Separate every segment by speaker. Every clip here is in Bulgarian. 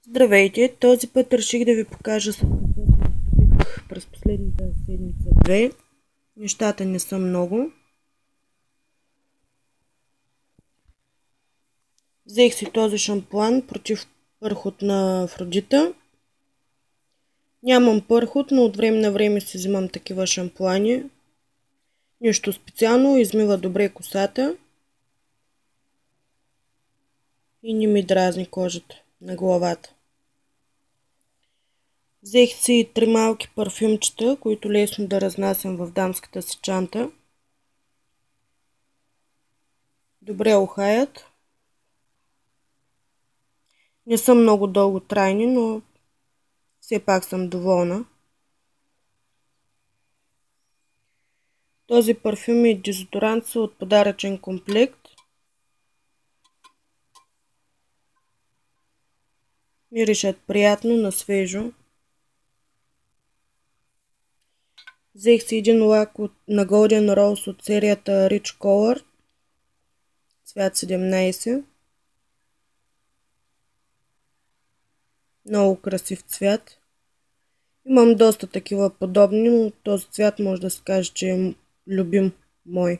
Speaker 1: Здравейте! Този път реших да ви покажа с какво се здобих през последната седмица-две. Нещата не са много. Взех си този шампуан против пърхот на Афродита. Нямам пърхот, но от време на време си взимам такива шампуани. Нищо специално, измива добре косата и не ми дразни кожата на главата. Взех си 3 малки парфюмчета, които лесно да разнасям в дамската си чанта. Добре ухаят. Не са много дълготрайни, но все пак съм доволна. Този парфюм и дезодорант са от подаръчен комплект. Миришат приятно на свежо. Взех си един лак на Golden Rose от серията Rich Color, цвят 17. Много красив цвят. Имам доста такива подобни, но този цвят може да се каже, че е любим мой.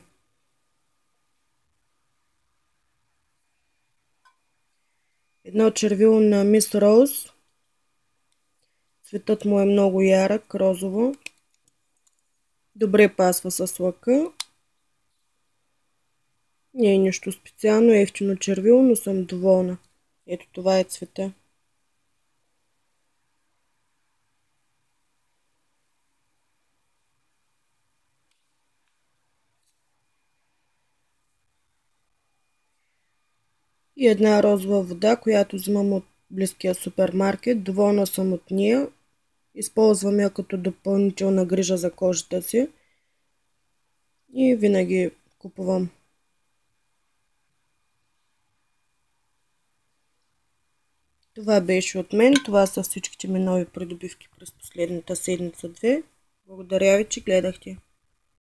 Speaker 1: Едно червило на Miss Rose. Цветът му е много ярък, розово. Добре пасва с лъка. Не е нищо специално, евтино червило, но съм доволна. Ето това е цвета. И една розова вода, която взимам от близкия супермаркет. Доволна съм от нея. Използвам я като допълнителна грижа за кожата си. И винаги купувам. Това беше от мен. Това са всичките ми нови придобивки през последната седмица-две. Благодаря ви, че гледахте.